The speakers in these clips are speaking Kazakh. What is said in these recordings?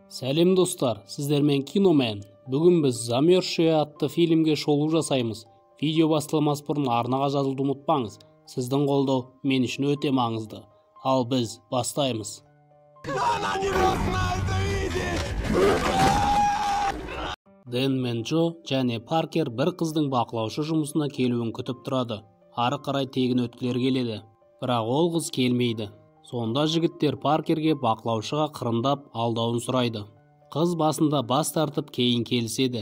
Сәлем достар, сіздермен киномен. Бүгін біз «Замерзшие» атты фильмге шолу жасаймыз. Видео басталмас бұрын арнаға жазылуды ұмытпаңыз. Сіздің қолдау мен үшін өте маңызды. Ал біз бастаймыз. Дэн мен Джо және Паркер бір қыздың бақылаушы жұмысына келуін күтіп тұрады. Ары қарай тегін өткілер келеді. Бірақ ол қыз келмейді. Сонда жігіттер Паркерге бақылаушыға қырындап алдауын сұрайды. Қыз басында бас тартып кейін келіседі.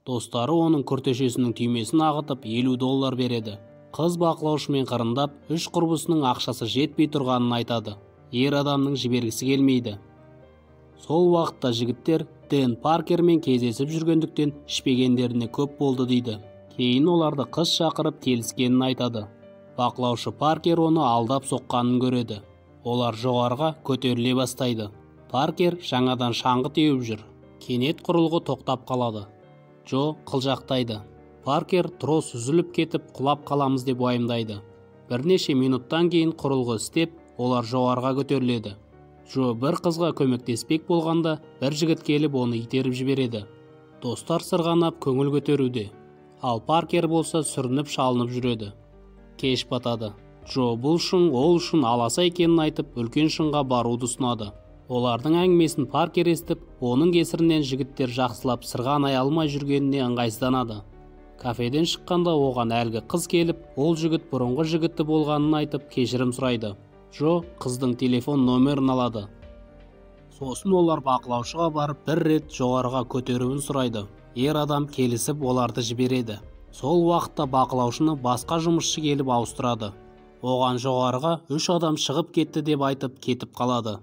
Достары оның күртешесінің түймесін ағытып $50 береді. Қыз бақылаушымен қырындап, үш құрбысының ақшасы жетпей тұрғанын айтады. Ер адамның жібергісі келмейді. Сол уақытта жігіттер Дэн Паркермен кездесіп жүргендіктен ішпегендеріне көп болды дейді. Кейін оларды қыз шақырып келіскенін айтады. Бақылаушы Паркер оны алдап соққанын көреді. Олар жоғарыға көтеріле бастайды. Паркер жаңадан шаңғы теуіп жүр. Кенет құрылғы тоқтап қалады. Джо қылжақтайды. Паркер трос үзіліп кетіп құлап қаламыз деп уайымдайды. Бірнеше минуттан кейін құрылғы істеп, олар жоғарыға көтеріледі. Джо бір қызға көмектеспек болғанда, бір жігіт келіп оны итеріп жібереді. Достар сырғанап көңіл көтеруде. Ал Паркер болса сүрініп шалынып жүреді. Кеш батады. Джо бұл шың ол үшін аласа екенін айтып, үлкен шыңға баруды ұсынады. Олардың әңгімесін Паркер естіп, оның кесірінен жігіттер жақсылап сырғанай алмай жүргеніне ыңғайсызданады. Кафеден шыққанда оған әлгі қыз келіп, ол жігіт бұрынғы жігіті болғанын айтып, кешірім сұрайды. Джо қыздың телефон нөмірін алады. Сосын олар бақылаушыға барып, бір рет жоғарыға көтеруін сұрайды. Ер адам келісіп, оларды жібереді. Сол уақытта бақылаушыны басқа жұмысшы келіп ауыстырады. Оған жоғарыға 3 адам шығып кетті деп айтып кетіп қалады.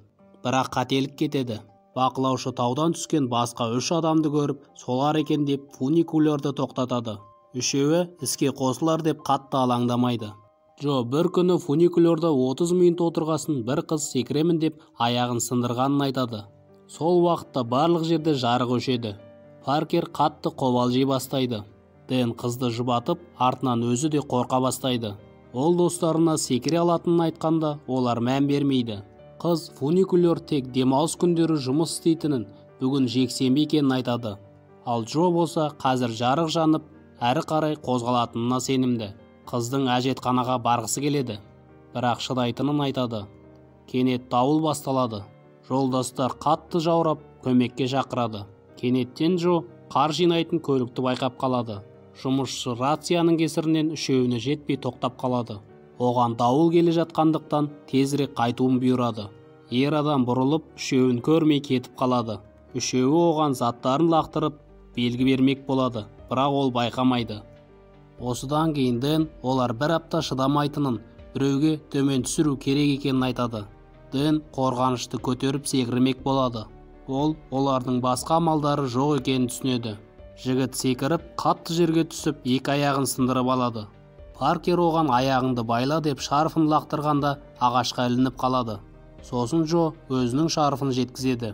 Бірақ қателік кетеді. Бақылаушы таудан түскен басқа 3 адамды көріп, солар екен деп фуникулерді тоқтатады. Үшеуі іске қосылар деп қатты алаңдамайды. Джо бір күні фуникулерді 30 минут отырғасын бір қыз секіремін деп аяғын сындырғанын айтады. Сол уақытта барлық жерде жарық өшеді. Паркер қатты қобалжи бастайды. Дэн қызды жұбатып, артынан өзі де қорқа бастайды. Ол достарына секіре алатынын айтқанда, олар мән бермейді. Қыз фуникулер тек демалыс күндері жұмыс істейтінін, бүгін жексенбі екенін айтады. Ал Джо болса қазір жарық жанып, әрі қарай қозғалатынына сенімді. Қыздың әжетханаға барғысы келеді, бірақ шыдайтынын айтады. Кенет дауыл басталады. Жолдастар қатты жаурап, көмекке шақырады. Кенеттен Джо қар жинайтын көлікті байқап қалады. Жұмысшы рацияның кесірінен үшеуіне жетпей тоқтап қалады. Оған дауыл келе жатқандықтан тезірек қайтуын бұйырады. Ер адам бұрылып, үшеуін көрмей кетіп қалады. Үшеуі оған заттарын лақтырып, белгі бермек болады, бірақ ол байқамайды. Осыдан кейін Дэн олар бір апта шыдамайтынын, біреуге төмен түсіру керек екенін айтады. Дэн қорғанышты көтеріп секірмек болады. Ол олардың басқа амалдары жоқ екенін түсінеді. Жігіт секіріп, қатты жерге түсіп, екі аяғын сындырып алады. Паркер оған аяғыңды байла деп шарфын лақтырғанда ағашқа ілініп қалады. Сосын Джо өзінің шарфын жеткізеді.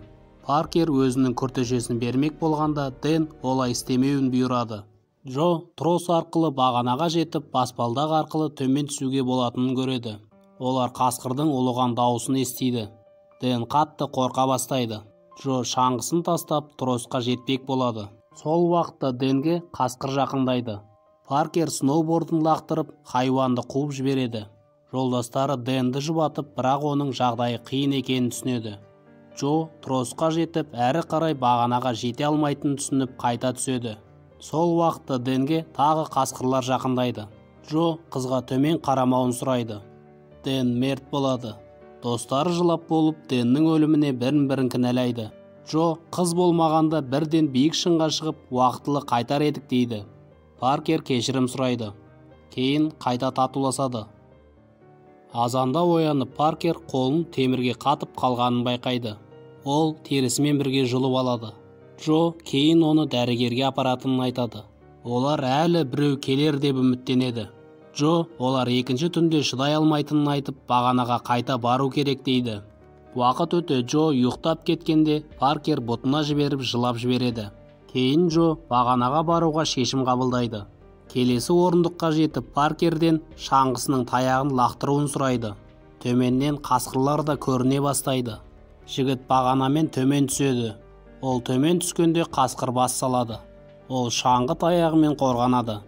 Паркер өзінің күртешесін бермек болғанда Дэн олай істемеуін бұйырады. Джо трос арқылы бағанаға жетіп, баспалдақ арқылы төмен түсуге болатынын көреді. Олар қасқырдың ұлыған дауысын естиді. Дэн қатты қорқа бастайды. Джо шаңғысын тастап тросқа жетпек болады. Сол уақытта Дэнге қасқыр жақындайды. Паркер сноубордын лақтырып, хайуанды қуып жібереді. Жолдастары Дэнді жұбатып, бірақ оның жағдайы қиын екенін түсінеді. Джо тросқа жетіп, әрі қарай бағанаға жете алмайтынын түсініп, қайта түседі. Сол уақытта Дэнге тағы қасқырлар жақындайды. Джо қызға төмен қарамауын сұрайды. Дэн мерт болады. Достары жылап болып, Дэннің өліміне бірін-бірін кінәлайды. Джо қыз болмағанда бірден биік шыңға шығып, уақытылы қайтар едік дейді. Паркер кешірім сұрайды. Кейін қайта татуласады. Азанда оянып, Паркер қолын темірге қатып қалғанын байқайды. Ол терісімен бірге жұлып алады. Джо кейін оны дәрігерге апаратынын айтады. Олар әлі біреу келер деп үміттенеді. Джо олар екінші түнде шыдай алмайтынын айтып, бағанаға қайта бару керек дейді. Уақыт өте Джо ұйықтап кеткенде Паркер бұтына жіберіп жылап жібереді. Кейін Джо бағанаға баруға шешім қабылдайды. Келесі орындыққа жетіп Паркерден шаңғысының таяғын лақтыруын сұрайды. Төменнен қасқырлар да көріне бастайды. Жігіт бағанамен төмен түседі. Ол төмен түскенде қасқыр бас салады. Ол шаңғы таяғымен қорғанады.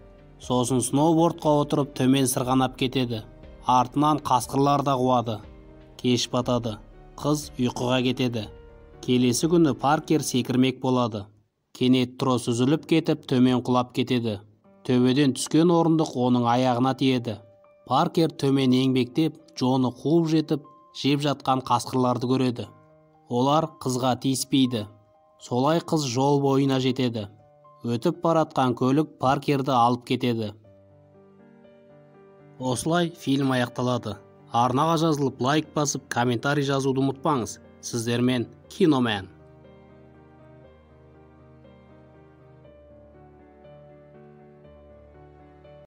Сосын сноубордқа отырып төмен сырғанап кетеді. Артынан қасқырлар да қуады. Кеш батады. Қыз ұйқыға кетеді. Келесі күні Паркер секірмек болады. Кенет трос үзіліп кетіп, төмен құлап кетеді. Төбеден түскен орындық оның аяғына тиеді. Паркер төмен еңбектеп, Джоны қуып жетіп, жеп жатқан қасқырларды көреді. Олар қызға тиіспейді. Солай қыз жол бойына жетеді. Өтіп баратқан көлік Паркерді алып кетеді. Осылай фильм аяқталады. Арнаға жазылып лайк басып, комментарий жазуды ұмытпаңыз. Сіздермен Киномен.